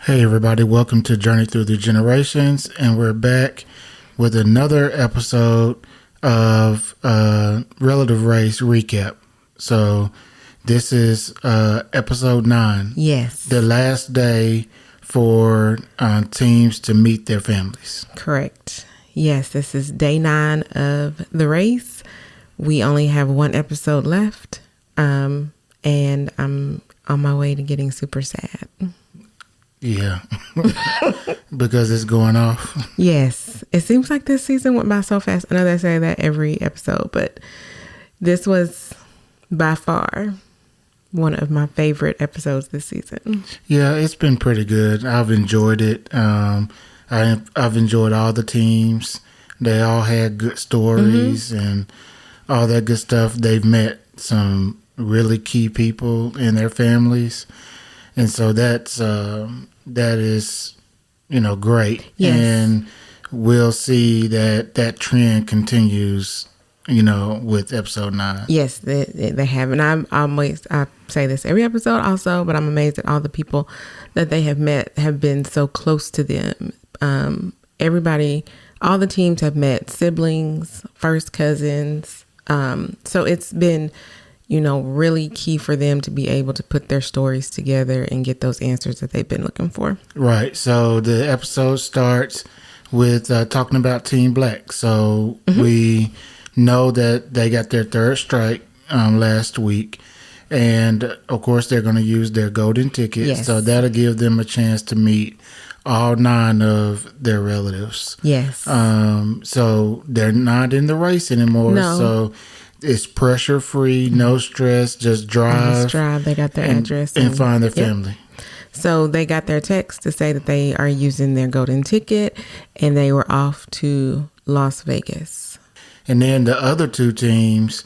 Hey everybody, welcome to Journey Through the Generations, and we're back with another episode of Relative Race Recap. So this is episode 9. Yes. The last day for teams to meet their families. Correct. Yes, this is day 9 of the race. We only have one episode left, and I'm on my way to getting super sad. Yeah, because it's going off. Yes, it seems like this season went by so fast. I know they say that every episode, but this was by far one of my favorite episodes this season. Yeah, it's been pretty good. I've enjoyed it. I've enjoyed all the teams. They all had good stories and all that good stuff. They've met some really key people in their families. And so that is, great. Yes. And we'll see that trend continues, with episode 9. Yes, they have. And I say this every episode also, but I'm amazed at all the people that they have met have been so close to them. Everybody, all the teams have met siblings, first cousins. So it's been really key for them to be able to put their stories together and get those answers that they've been looking for. Right. So the episode starts with talking about Team Black. So we know that they got their third strike last week. And, of course, they're going to use their golden ticket. Yes. So that'll give them a chance to meet all 9 of their relatives. Yes. So they're not in the race anymore. No. So it's pressure free, no stress, just drive. They got their address. And find their family. So they got their text to say that they are using their golden ticket and they were off to Las Vegas. And then the other 2 teams,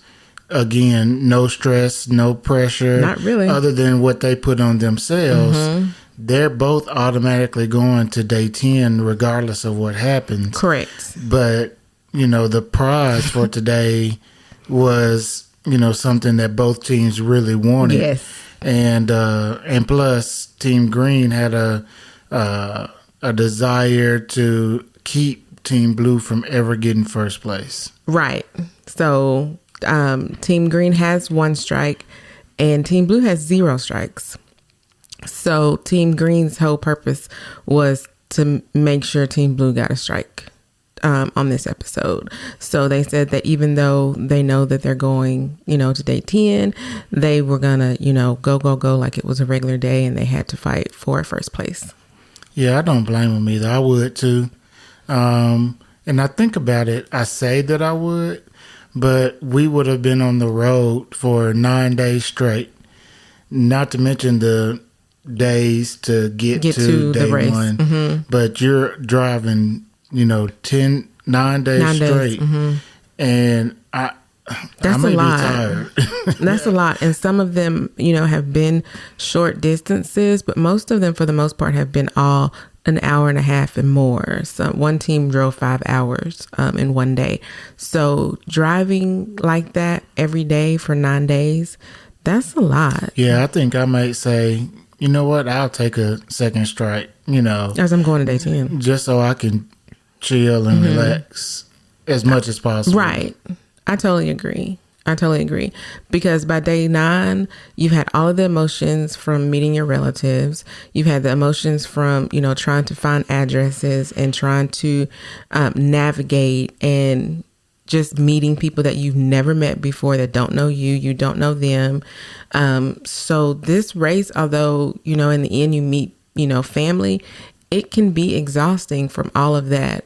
again, no stress, no pressure. Not really. Other than what they put on themselves. They're both automatically going to day 10 regardless of what happens. Correct. But, the prize for today was, something that both teams really wanted. Yes. And plus Team Green had a desire to keep Team Blue from ever getting first place. Right. So Team Green has 1 strike and Team Blue has 0 strikes. So Team Green's whole purpose was to make sure Team Blue got a strike on this episode. So they said that even though they know that they're going, to day 10, they were gonna, go like it was a regular day and they had to fight for first place. Yeah, I don't blame them either. I would too. And I think about it, I say that I would, but we would have been on the road for 9 days straight, not to mention the days to get to day the race. 1. But you're driving 9 days straight. And I may be tired. That's a lot. And some of them, have been short distances, but most of them, for the most part, have been all an hour and a half and more. So one team drove 5 hours in one day. So driving like that every day for 9 days, that's a lot. Yeah, I think I might say, you know what, I'll take a second strike, as I'm going to day 10. just so I can chill and relax as much as possible. Right. I totally agree. Because by day 9, you've had all of the emotions from meeting your relatives. You've had the emotions from, trying to find addresses and trying to navigate and just meeting people that you've never met before that don't know you. You don't know them. So this race, although, in the end you meet, family, it can be exhausting from all of that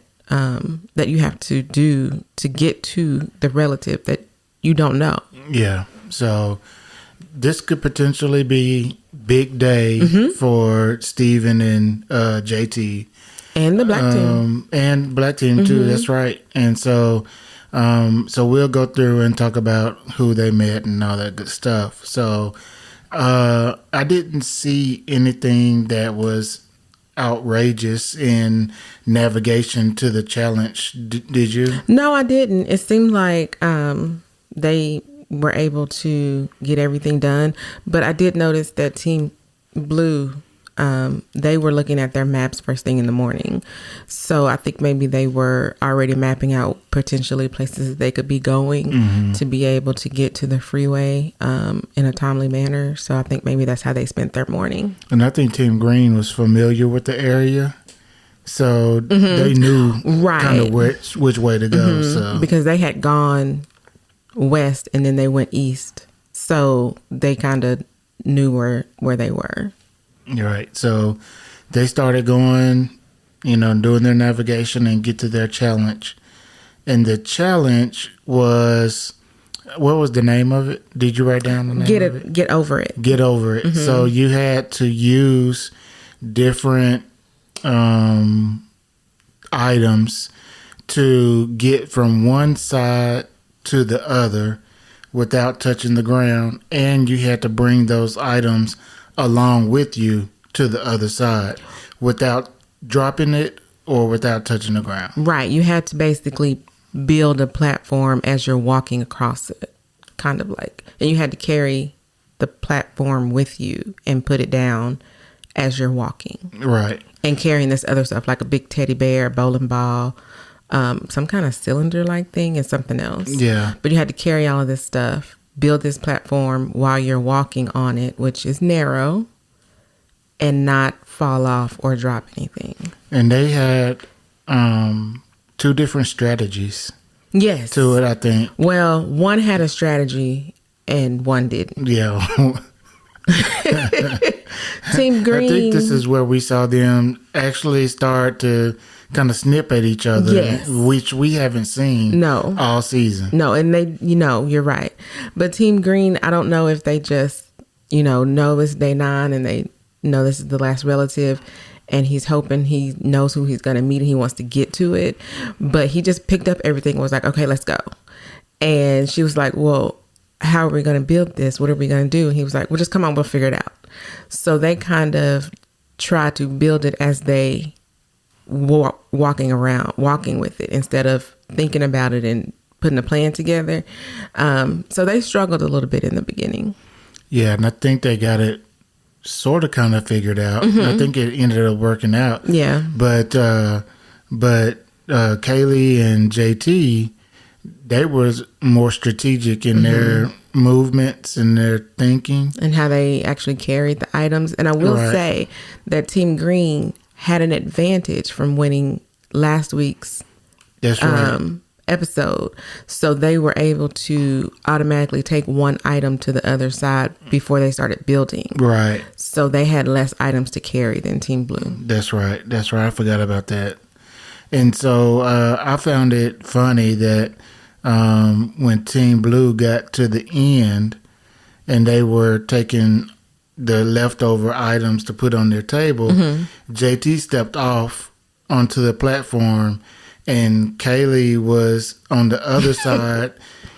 that you have to do to get to the relative that you don't know. Yeah. So this could potentially be big day for Steven and JT. And the black team. And black team too. That's right. And so we'll go through and talk about who they met and all that good stuff. So I didn't see anything that was outrageous in navigation to the challenge. Did you? No, I didn't. It seemed like they were able to get everything done. But I did notice that Team Blue they were looking at their maps first thing in the morning. So I think maybe they were already mapping out potentially places that they could be going to be able to get to the freeway in a timely manner. So I think maybe that's how they spent their morning. And I think Team Green was familiar with the area. So they knew kind of which way to go. So because they had gone west and then they went east. So they kind of knew where they were. Right. So they started going, doing their navigation and get to their challenge. And the challenge was, what was the name of it? Did you write down the name of it? Get over it. Get over it. So you had to use different items to get from one side to the other without touching the ground, and you had to bring those items along with you to the other side without dropping it or without touching the ground. Right. You had to basically build a platform as you're walking across it, kind of like, and you had to carry the platform with you and put it down as you're walking. Right. And carrying this other stuff like a big teddy bear, bowling ball, some kind of cylinder-like thing and something else. Yeah. But you had to carry all of this stuff, build this platform while you're walking on it, which is narrow, and not fall off or drop anything. And they had 2 different strategies. Yes. To it, I think. Well, one had a strategy and one didn't. Yeah. Team Green. I think this is where we saw them actually start to kind of snip at each other, yes, which we haven't seen all season. No, and they, you're right. But Team Green, I don't know if they just, know it's day 9 and they know this is the last relative and he's hoping he knows who he's going to meet and he wants to get to it. But he just picked up everything and was like, okay, let's go. And she was like, well, how are we going to build this? What are we going to do? And he was like, well, just come on, we'll figure it out. So they kind of try to build it as they walking with it instead of thinking about it and putting a plan together. So they struggled a little bit in the beginning. Yeah, and I think they got it sort of kind of figured out. I think it ended up working out. Yeah. But Kaylee and JT, they was more strategic in their movements and their thinking. And how they actually carried the items. And I will say that Team Green had an advantage from winning last week's episode. So they were able to automatically take one item to the other side before they started building. Right. So they had less items to carry than Team Blue. That's right. I forgot about that. And so I found it funny that when Team Blue got to the end and they were taking the leftover items to put on their table, JT stepped off onto the platform and Kaylee was on the other side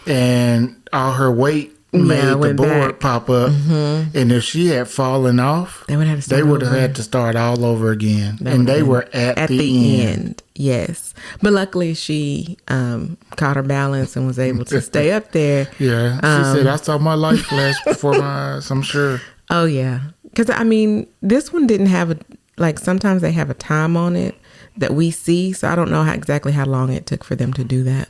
and all her weight made the board pop up. And if she had fallen off, they would have had to start all over again. And they were at the end. Yes. But luckily she caught her balance and was able to stay up there. Yeah. She said, I saw my life flash before my eyes, I'm sure. Oh, yeah. Because, this one didn't have sometimes they have a time on it that we see. So I don't know exactly how long it took for them to do that.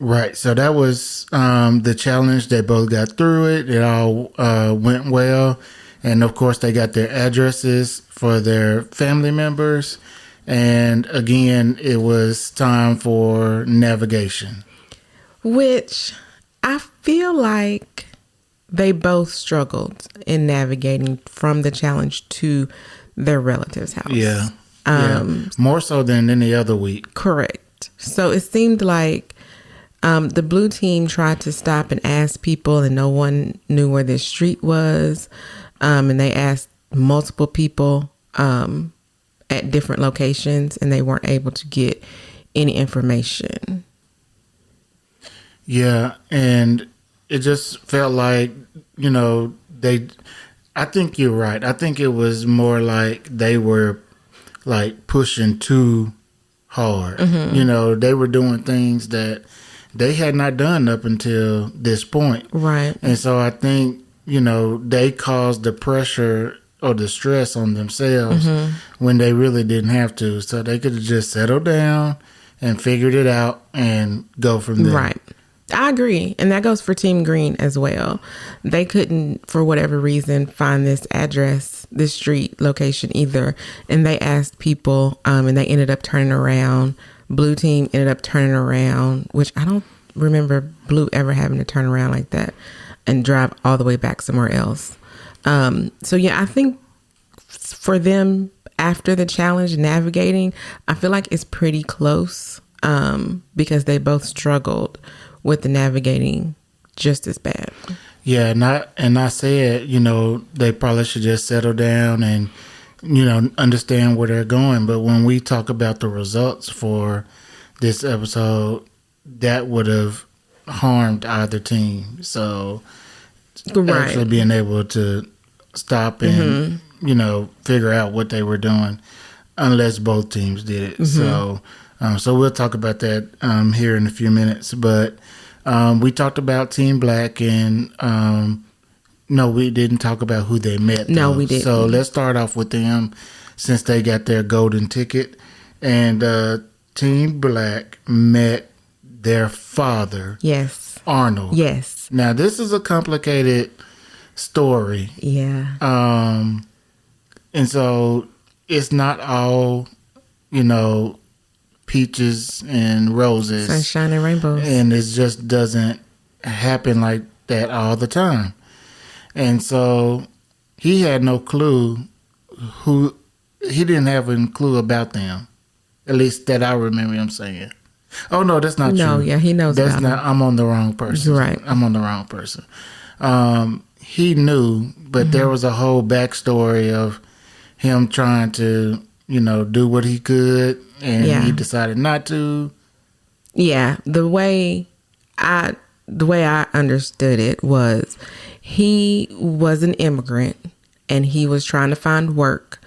Right. So that was the challenge. They both got through it. It all went well. And, of course, they got their addresses for their family members. And, again, it was time for navigation. Which I feel like they both struggled in navigating from the challenge to their relative's house. Yeah. More so than any other week. Correct. So it seemed like the blue team tried to stop and ask people and no one knew where this street was. And they asked multiple people at different locations and they weren't able to get any information. Yeah. And it just felt like, I think you're right. I think it was more like they were like pushing too hard. They were doing things that they had not done up until this point. Right. And so I think, they caused the pressure or the stress on themselves when they really didn't have to. So they could have just settled down and figured it out and go from there. Right. I agree. And that goes for Team Green as well. They couldn't, for whatever reason, find this address, this street location either. And they asked people, and they ended up turning around. Blue team ended up turning around, which I don't remember Blue ever having to turn around like that and drive all the way back somewhere else. So yeah, I think for them after the challenge navigating, I feel like it's pretty close, because they both struggled with the navigating just as bad. Yeah, and I said, they probably should just settle down and, understand where they're going. But when we talk about the results for this episode, that would have harmed either team. So actually being able to stop and, figure out what they were doing, unless both teams did it. So we'll talk about that here in a few minutes. But we talked about Team Black, and no, we didn't talk about who they met. No, though. we didn't. So let's start off with them, since they got their golden ticket. And Team Black met their father. Yes. Arnold. Yes. Now, this is a complicated story. Yeah. And so it's not all, peaches and roses. Sunshine and rainbows. And it just doesn't happen like that all the time. And so he had no clue he didn't have a clue about them. At least that I remember him saying. Oh, no, that's not true. No, yeah, he knows that's about not. I'm on the wrong person. Right. I'm on the wrong person. He knew, but there was a whole backstory of him trying to, do what he could, and he decided not to. Yeah, the way I understood it was he was an immigrant and he was trying to find work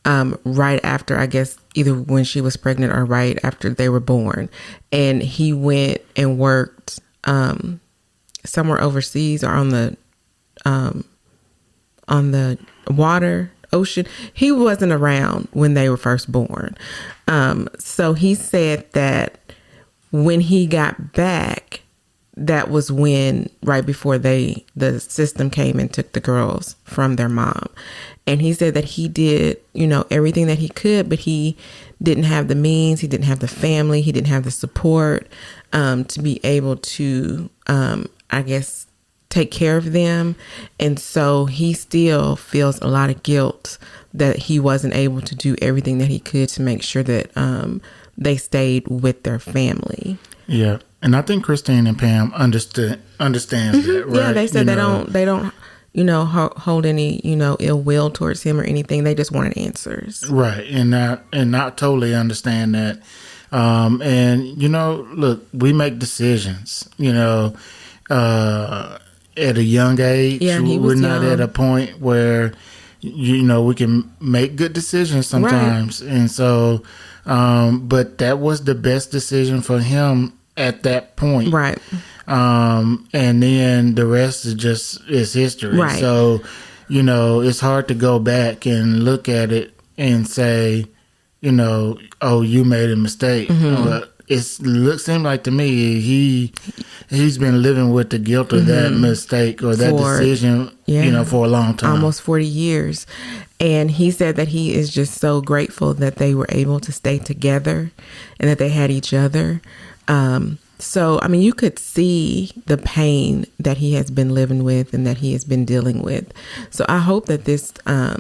right after, I guess, either when she was pregnant or right after they were born. And he went and worked somewhere overseas or on the ocean. He wasn't around when they were first born. So he said that when he got back, that was when, right before the system came and took the girls from their mom. And he said that he did, everything that he could, but he didn't have the means. He didn't have the family. He didn't have the support to be able to, I guess, take care of them. And so he still feels a lot of guilt that he wasn't able to do everything that he could to make sure that they stayed with their family. Yeah. And I think Christine and Pam understands that, right? Yeah, they said they don't hold any, ill will towards him or anything. They just wanted answers. Right. And not totally understand that. And, look, we make decisions, at a young age. Yeah, we're not at a point where, we can make good decisions sometimes. Right. And so, but that was the best decision for him at that point. Right. And then the rest is history. Right. So, it's hard to go back and look at it and say, oh, you made a mistake. But seems like to me he's been living with the guilt of that mistake or that decision, for a long time. Almost 40 years. And he said that he is just so grateful that they were able to stay together and that they had each other. So, I mean, you could see the pain that he has been living with and that he has been dealing with. So I hope that this, I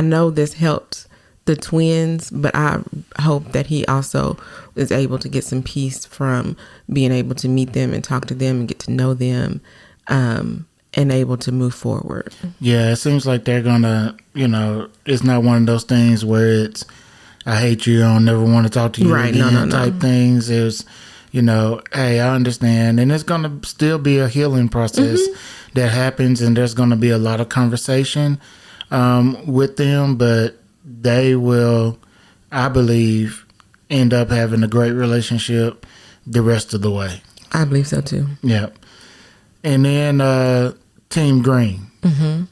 know this helped the twins, but I hope that he also is able to get some peace from being able to meet them and talk to them and get to know them, and able to move forward. Yeah, it seems like they're gonna, it's not one of those things where it's, I hate you, I don't never want to talk to you again type things. It's, hey, I understand. And it's going to still be a healing process that happens, and there's going to be a lot of conversation with them, but they will, I believe, end up having a great relationship the rest of the way. I believe so too. Yeah. And then Team Green.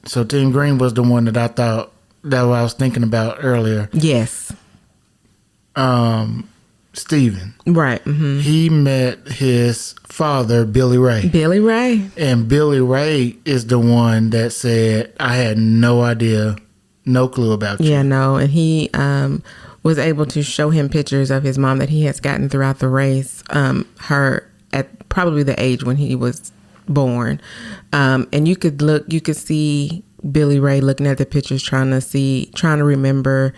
So Team Green was the one that I thought that I was thinking about earlier. Yes. Stephen. Right. He met his father, Billy Ray. Billy Ray. And Billy Ray is the one that said, I had no idea, no clue about you. Yeah, no. And he was able to show him pictures of his mom that he has gotten throughout the race, her at probably the age when he was born. And you could see Billy Ray looking at the pictures, trying to remember,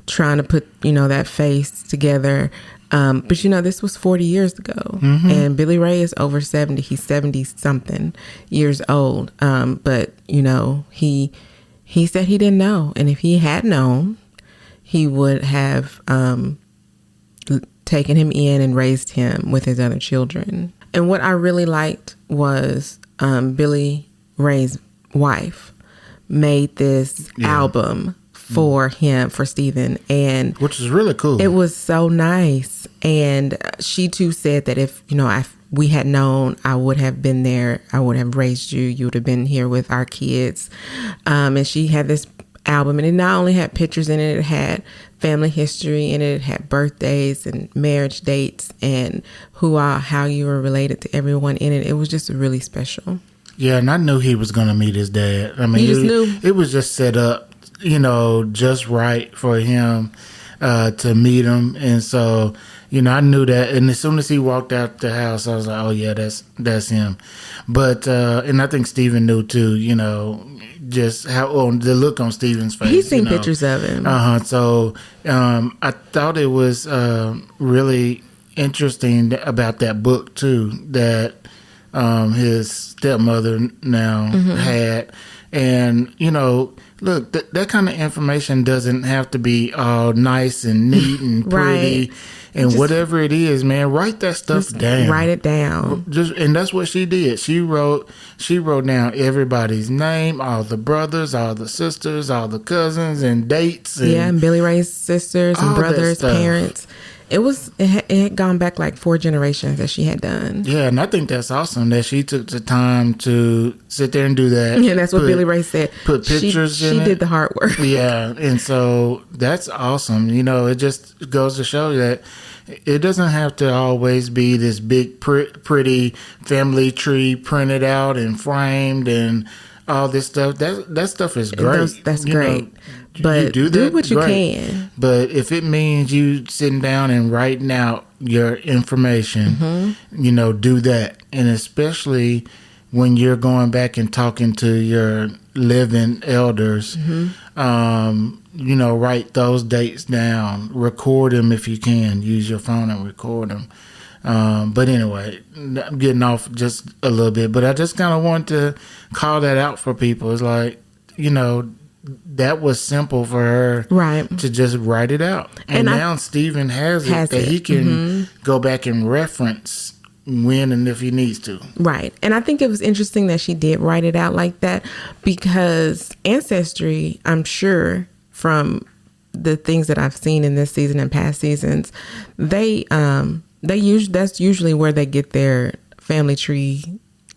trying to put, that face together. But this was 40 years ago, and Billy Ray is over 70. He's 70 something years old. But he said he didn't know. And if he had known, he would have, taken him in and raised him with his other children. And what I really liked was, Billy Ray's wife made this album for him, for Stephen, and which is really cool. It was so nice. And she too said that if we had known, I would have been there. I would have raised you. You would have been here with our kids. And she had this album, and it not only had pictures in it, it had family history in it. It had birthdays and marriage dates and how you were related to everyone in it. It was just really special. Yeah, and I knew he was going to meet his dad. I mean, you just knew. It was just set up, just right for him to meet him. And so, I knew that. And as soon as he walked out the house, I was like, oh, yeah, that's him. But, and I think Stephen knew too, just the look on Stephen's face. He's seen pictures of him. So I thought it was really interesting about that book too, that his stepmother now had. And, look, that kind of information doesn't have to be all nice and neat and pretty. Right. And whatever it is, man, write that stuff down. Write it down. And that's what she did. She wrote down everybody's name, all the brothers, all the sisters, all the cousins, and dates. And Billy Ray's sisters and brothers, parents. It had gone back like 4 generations that she had done. Yeah, and I think that's awesome that she took the time to sit there and do that. Yeah, that's what Billy Ray said. Put pictures in it. She did the hard work. Yeah, and so that's awesome. It just goes to show that it doesn't have to always be this big, pretty family tree printed out and framed and all this stuff. That stuff is great. That's great. But do what you can. But if it means you sitting down and writing out your information, do that. And especially when you're going back and talking to your living elders, write those dates down. Record them if you can. Use your phone and record them. But anyway, I'm getting off just a little bit. But I just kind of want to call that out for people. It's like, that was simple for her to just write it out. And now Stephen has it that he can go back and reference when and if he needs to. Right. And I think it was interesting that she did write it out like that, because Ancestry, I'm sure from the things that I've seen in this season and past seasons, that's usually where they get their family tree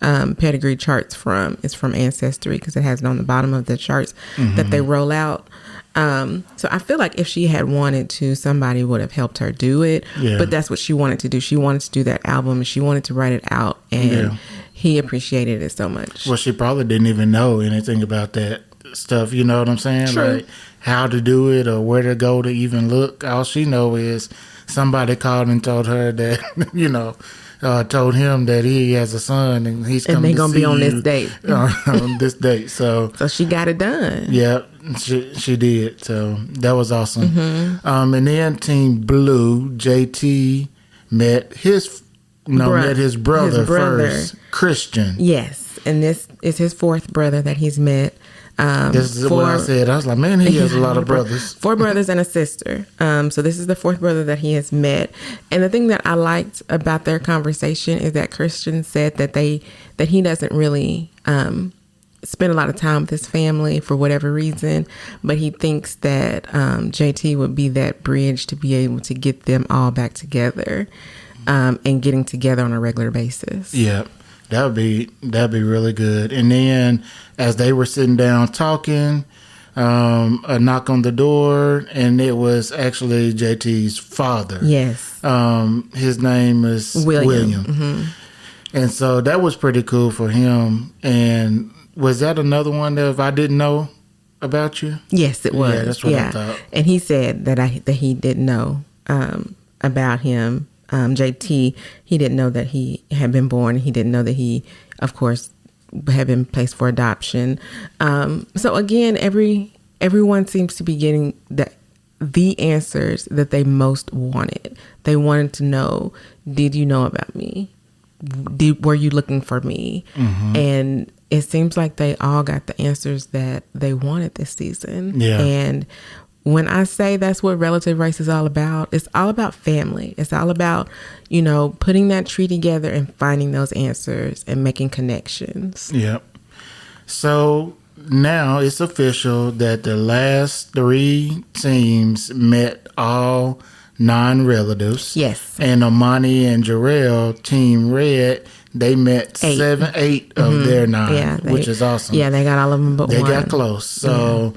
pedigree charts from. It's from Ancestry, because it has it on the bottom of the charts that they roll out. So I feel like if she had wanted to, somebody would have helped her do it. Yeah. But that's what she wanted to do. She wanted to do that album, and she wanted to write it out, and he appreciated it so much. Well, she probably didn't even know anything about that stuff. You know what I'm saying? True. Like how to do it or where to go to even look. All she know is somebody called and told her that, told him that he has a son and he's coming and they're gonna be on this date. On this date. So she got it done. Yeah, she did. So that was awesome. And then Team Blue, JT met his brother first, Christian. Yes, and this is his 4th brother that he's met. This is what I said. I was like, man, he has a lot of brothers. 4 brothers and a sister. So this is the 4th brother that he has met. And the thing that I liked about their conversation is that Christian said that he doesn't really spend a lot of time with his family for whatever reason, but he thinks that JT would be that bridge to be able to get them all back together and getting together on a regular basis. Yeah. That'd be really good. And then as they were sitting down talking, a knock on the door, and it was actually JT's father. Yes. His name is William. Mm-hmm. And so that was pretty cool for him. And was that another one that if I didn't know about you? Yes, it was. Yeah, that's what I thought. And he said that he didn't know about him. JT, he didn't know that he had been born. He didn't know that he, of course, had been placed for adoption. So again, everyone seems to be getting the answers that they most wanted. They wanted to know, did you know about me? Were you looking for me? Mm-hmm. And it seems like they all got the answers that they wanted this season. Yeah. And when I say that's what relative race is all about, it's all about family. It's all about, putting that tree together and finding those answers and making connections. Yep. So now it's official that the last 3 teams met all 9 relatives. Yes. And Amani and Jarrell, Team Red, they met 8 of mm-hmm. their 9, which is awesome. Yeah, they got all of them but one. They one. got close. So,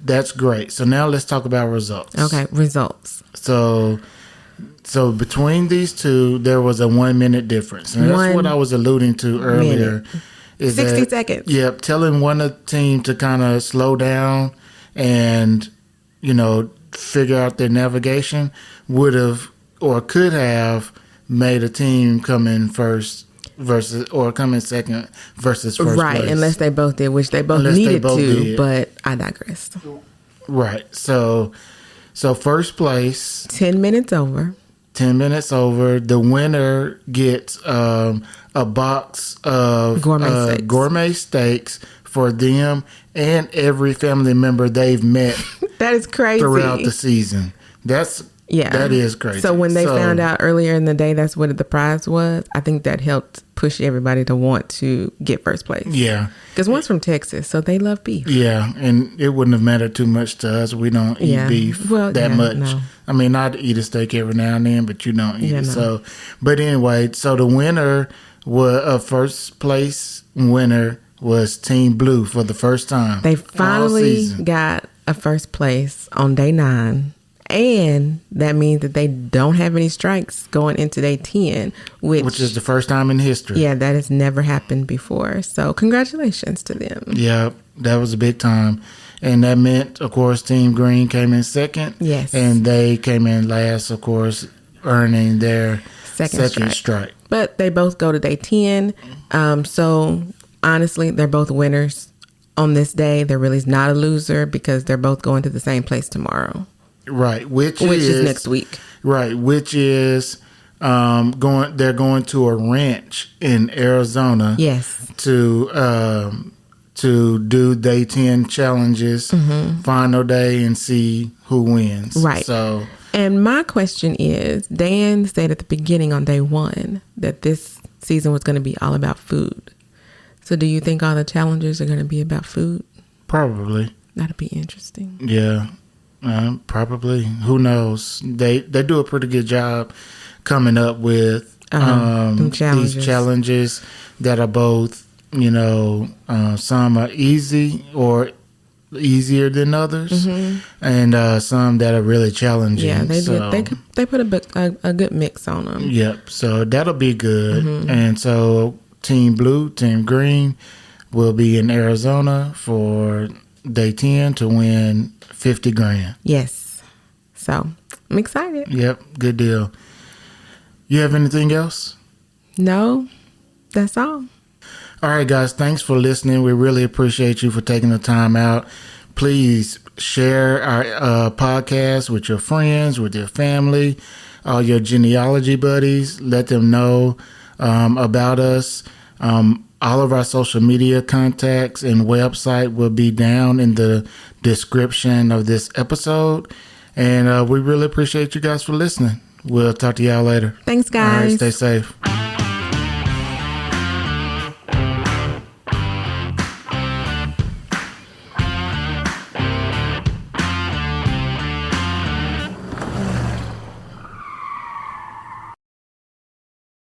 that's great. So now let's talk about results. Okay, results. So between these two, there was a 1 minute difference. And that's what I was alluding to earlier. Is 60 seconds. Yep, telling one of the team to kind of slow down and, figure out their navigation would have or could have made a team come in first come in second versus first right, place. unless they both did, which they both needed to, but I digressed. Right. So first place. 10 minutes over. 10 minutes over. The winner gets a box of gourmet steaks for them and every family member they've met. That is crazy. Throughout the season. That is crazy. So when they found out earlier in the day that's what the prize was, I think that helped push everybody to want to get first place. Yeah. Because one's from Texas, so they love beef. Yeah, and it wouldn't have mattered too much to us. We don't eat beef that much. No. I mean, I'd eat a steak every now and then, but you don't eat it. No. So, but anyway, so the winner was first place winner was Team Blue for the first time. They finally got a first place on day 9. And that means that they don't have any strikes going into day 10, which is the first time in history. Yeah, that has never happened before. So congratulations to them. Yeah, that was a big time. And that meant, of course, Team Green came in second. Yes. And they came in last, of course, earning their second strike. But they both go to day 10. So honestly, they're both winners on this day. There really is not a loser because they're both going to the same place tomorrow. Right, which is next week. Right, which is they're going to a ranch in Arizona. Yes. To do day 10 challenges, final day, and see who wins. Right. So, and my question is, Dan said at the beginning on day 1 that this season was going to be all about food. So do you think all the challenges are going to be about food? Probably. That'd be interesting. Yeah. Probably. Who knows? They do a pretty good job coming up with these challenges that are both, some are easy or easier than others, and some that are really challenging. Yeah, they put a good mix on them. Yep. So that'll be good. And so Team Blue, Team Green will be in Arizona for day 10 to win $50,000. Yes. So I'm excited. Yep. Good deal. You have anything else? No, that's all. All right, guys. Thanks for listening. We really appreciate you for taking the time out. Please share our podcast with your friends, with your family, all your genealogy buddies. Let them know about us. All of our social media contacts and website will be down in the description of this episode. And we really appreciate you guys for listening. We'll talk to y'all later. Thanks, guys. All right, stay safe.